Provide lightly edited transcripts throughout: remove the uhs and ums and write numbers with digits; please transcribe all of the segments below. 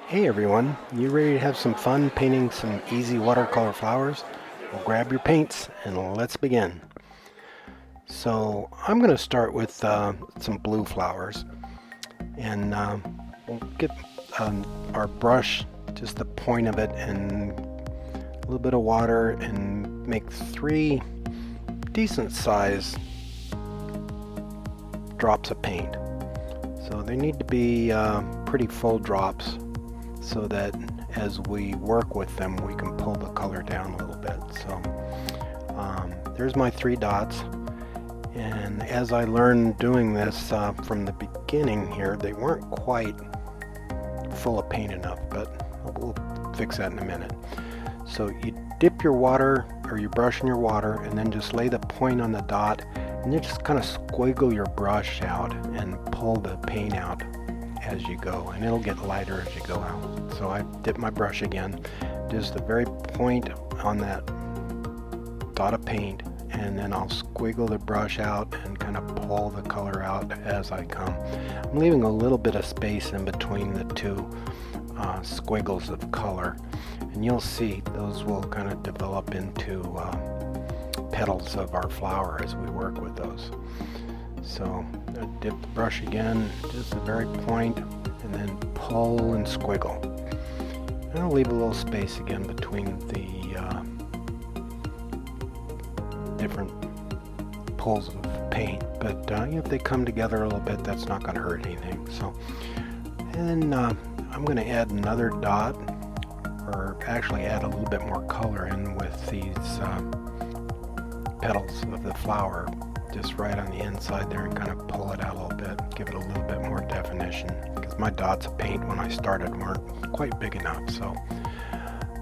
Hey everyone, you ready to have some fun painting some easy watercolor flowers? Well, grab your paints and let's begin. So I'm going to start with some blue flowers, and we'll get our brush, just the point of it, and a little bit of water, and make 3 decent size drops of paint. So they need to be pretty full drops, so that as we work with them we can pull the color down a little bit. So there's my 3 dots, and as I learned doing this from the beginning here, they weren't quite full of paint enough, but we'll fix that in a minute. So you dip your water, or your brush in your water, and then just lay the point on the dot, and then just kind of squiggle your brush out and pull the paint out as you go, and it'll get lighter as you go out. So I dip my brush again, just the very point on that dot of paint, and then I'll squiggle the brush out and kind of pull the color out as I come. I'm leaving a little bit of space in between the 2 squiggles of color, and you'll see those will kind of develop into petals of our flower as we work with those. So I dip the brush again, just the very point, and then pull and squiggle. And I'll leave a little space again between the different pulls of paint, but if they come together a little bit, that's not going to hurt anything. So, and I'm going to add another dot, or actually add a little bit more color in with these petals of the flower, just right on the inside there, and kind of pull it out a little bit, give it a little bit more definition, because my dots of paint when I started weren't quite big enough. So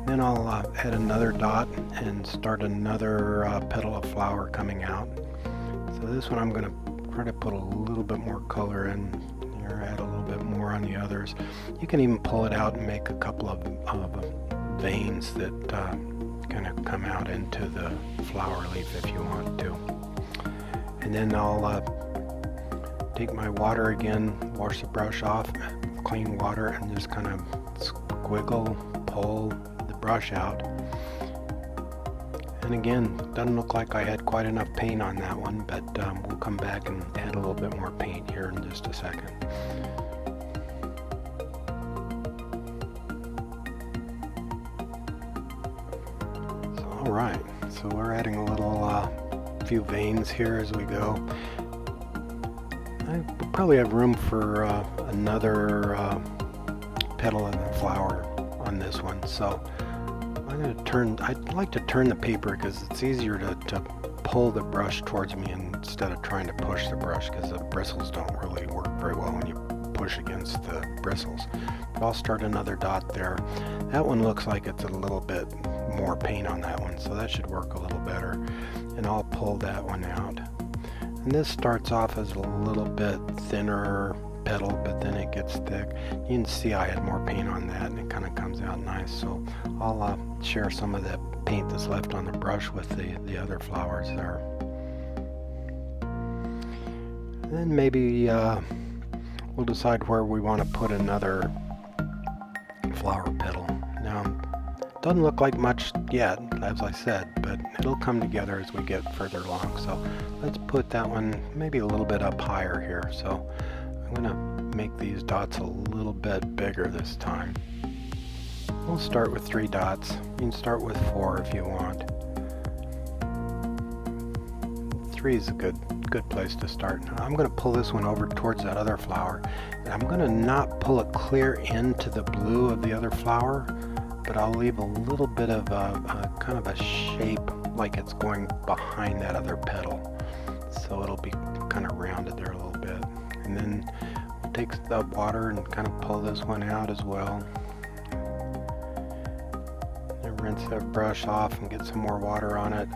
then I'll add another dot and start another petal of flower coming out. So this one I'm going to try to put a little bit more color in here, add a little bit more on the others. You can even pull it out and make a couple of veins that kind of come out into the flower leaf if you want to. And then I'll take my water again, wash the brush off, clean water, and just kind of squiggle, pull the brush out. And again, doesn't look like I had quite enough paint on that one, but we'll come back and add a little bit more paint here in just a second. So, all right, so we're adding a little few veins here as we go. I probably have room for another petal of the flower on this one, so I'm going to turn. I'd like to turn the paper because it's easier to pull the brush towards me instead of trying to push the brush, because the bristles don't really work very well when you push against the bristles. But I'll start another dot there. That one looks like it's a little bit more paint on that one, so that should work a little better. And I'll pull that one out. And this starts off as a little bit thinner petal, but then it gets thick. You can see I had more paint on that, and it kind of comes out nice. So I'll share some of that paint that's left on the brush with the other flowers there. And then maybe we'll decide where we want to put another flower petal. Now, doesn't look like much yet, as I said, but it'll come together as we get further along. So let's put that one maybe a little bit up higher here. So I'm going to make these dots a little bit bigger this time. We'll start with 3 dots. You can start with 4 if you want. 3 is a good place to start. Now I'm going to pull this one over towards that other flower, and I'm going to not pull it clear into the blue of the other flower, but I'll leave a little bit of a kind of a shape like it's going behind that other petal, so it'll be kind of rounded there a little bit. And then we'll take the water and kind of pull this one out as well, and rinse that brush off and get some more water on it.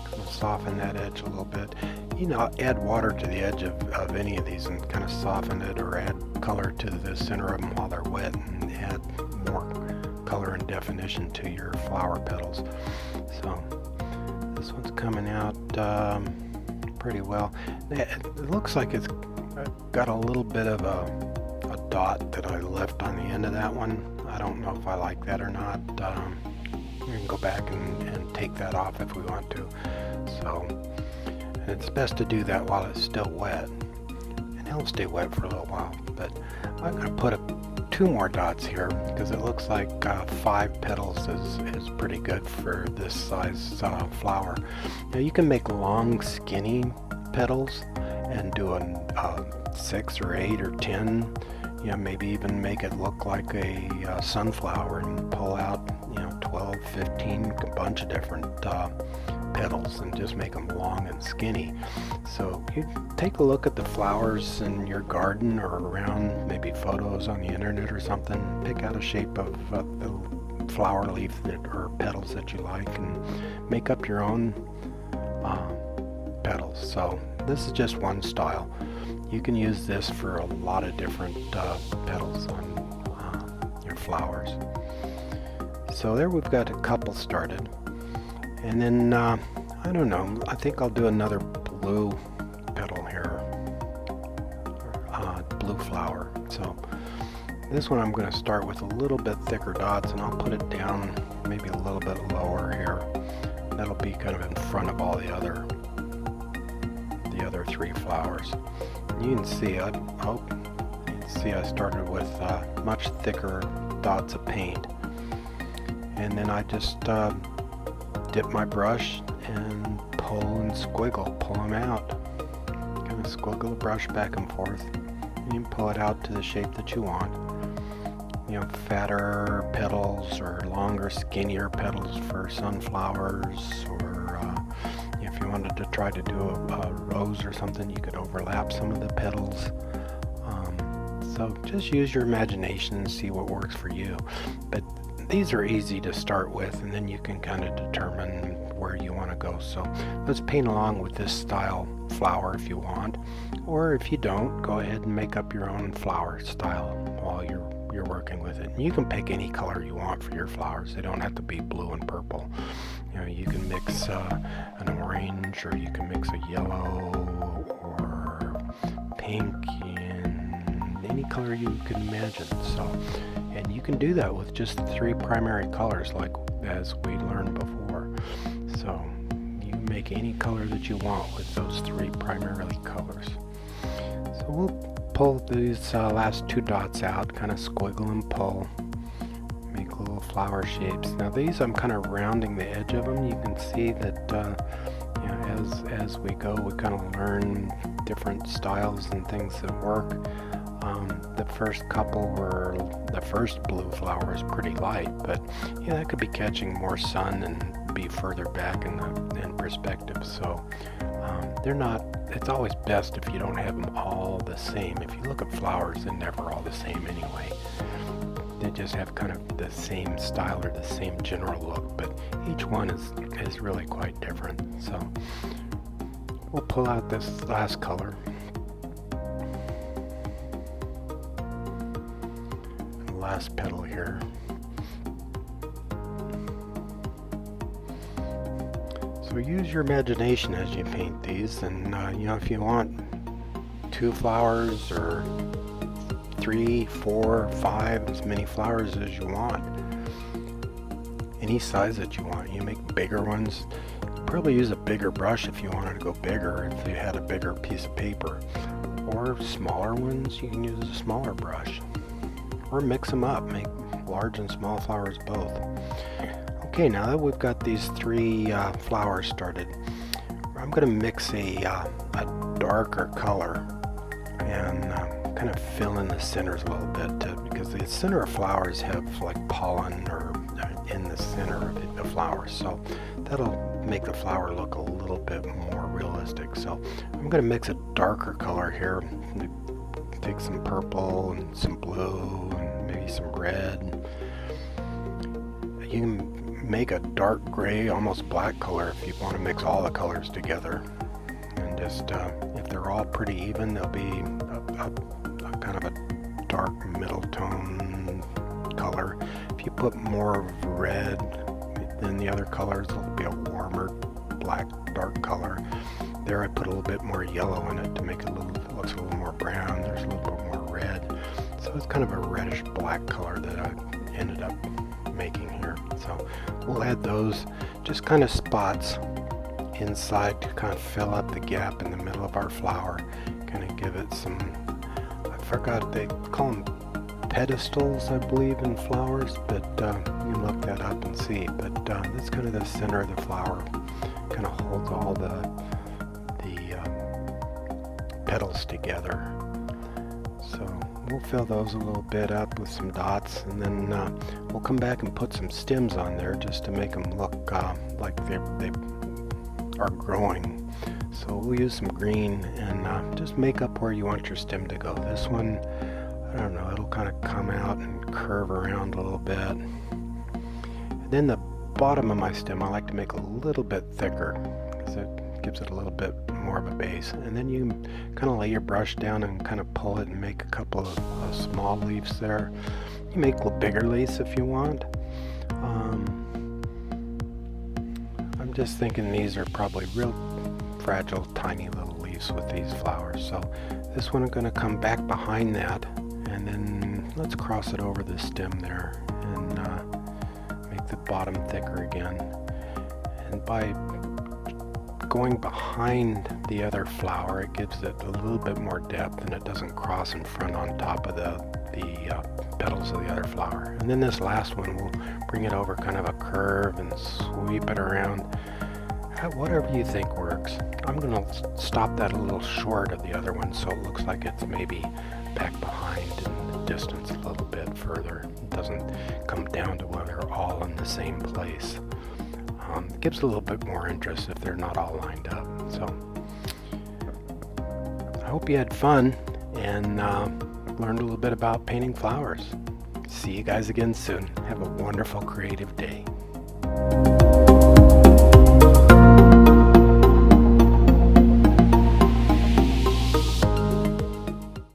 Kind of soften that edge a little bit. You know, add water to the edge of any of these and kind of soften it, or add color to the center of them while they're wet, and add more color and definition to your flower petals. So this one's coming out pretty well. It looks like it's got a little bit of a dot that I left on the end of that one. I don't know if I like that or not. We can go back and take that off if we want to. So it's best to do that while it's still wet, and it'll stay wet for a little while. But I'm going to put two more dots here because it looks like 5 petals is pretty good for this size flower. Now you can make long skinny petals and do a 6 or 8 or 10, you know, maybe even make it look like a sunflower and pull out, you know, 12, 15, a bunch of different petals and just make them long and skinny. So you take a look at the flowers in your garden or around, maybe photos on the internet or something, pick out a shape of the flower leaf or petals that you like and make up your own petals. So this is just one style. You can use this for a lot of different petals on your flowers. So there we've got a couple started. And then, I don't know, I think I'll do another blue petal here, blue flower. So this one I'm going to start with a little bit thicker dots, and I'll put it down maybe a little bit lower here. That'll be kind of in front of all the other 3 flowers. You can see, I hope you can see I started with much thicker dots of paint, and then I just dip my brush and pull and squiggle, pull them out. Kind of squiggle the brush back and forth. You can pull it out to the shape that you want. You know, fatter petals or longer, skinnier petals for sunflowers, or if you wanted to try to do a rose or something, you could overlap some of the petals. So just use your imagination and see what works for you. But these are easy to start with, and then you can kind of determine where you want to go. So let's paint along with this style flower if you want, or if you don't, go ahead and make up your own flower style while you're working with it. And you can pick any color you want for your flowers. They don't have to be blue and purple. You know, you can mix an orange, or you can mix a yellow or pink, and any color you can imagine. So, and you can do that with just 3 primary colors, like as we learned before. So you make any color that you want with those 3 primarily colors. So we'll pull these last 2 dots out, kind of squiggle and pull, make little flower shapes. Now these, I'm kind of rounding the edge of them. You can see that you know, as we go, we kind of learn different styles and things that work. The first couple were, the first blue flower is pretty light, but yeah, that could be catching more sun and be further back in perspective. So they're not, it's always best if you don't have them all the same. If you look at flowers, they're never all the same anyway. They just have kind of the same style or the same general look, but each one is really quite different. So we'll pull out this last color. Last petal here. So use your imagination as you paint these, and you know, if you want 2 flowers or 3, 4, 5, as many flowers as you want, any size that you want. You make bigger ones. You'd probably use a bigger brush if you wanted to go bigger, if you had a bigger piece of paper, or smaller ones, you can use a smaller brush. Or mix them up, make large and small flowers both. Okay, now that we've got these 3 flowers started, I'm going to mix a darker color and kind of fill in the centers a little bit, because the center of flowers have like pollen or in the center of the flowers, so that'll make the flower look a little bit more realistic. So I'm going to mix a darker color here. Take some purple and some blue and maybe some red. You can make a dark gray, almost black color if you want to mix all the colors together. And just, if they're all pretty even, they'll be a kind of a dark middle tone color. If you put more red than the other colors, it'll be a warmer black dark color. There I put a little bit more yellow in it to make it looks a little more brown. There's a little bit more red. So So it's kind of a reddish black color that I ended up making here. So we'll add those just kind of spots inside to kind of fill up the gap in the middle of our flower, kind of give it some, I forgot, they call them pedestals, I believe, in flowers, but you can look that up and see. But that's kind of the center of the flower, kind of holds all the petals together. So we'll fill those a little bit up with some dots, and then we'll come back and put some stems on there just to make them look like they are growing. So we'll use some green and just make up where you want your stem to go. This one, I don't know, it'll kind of come out and curve around a little bit. And then the bottom of my stem I like to make a little bit thicker because it gives it a little bit more of a base. And then you kind of lay your brush down and kind of pull it and make a couple of small leaves there. You make little bigger leaves if you want. I'm just thinking these are probably real fragile, tiny little leaves with these flowers. So this one I'm going to come back behind that, and then let's cross it over the stem there and make the bottom thicker again. And by going behind the other flower, it gives it a little bit more depth, and it doesn't cross in front on top of the petals of the other flower. And then this last one, we'll bring it over kind of a curve and sweep it around. Whatever you think works. I'm going to stop that a little short of the other one so it looks like it's maybe back behind in the distance a little bit further. It doesn't come down to where they're all in the same place. It gives a little bit more interest if they're not all lined up. So I hope you had fun and learned a little bit about painting flowers. See you guys again soon. Have a wonderful creative day.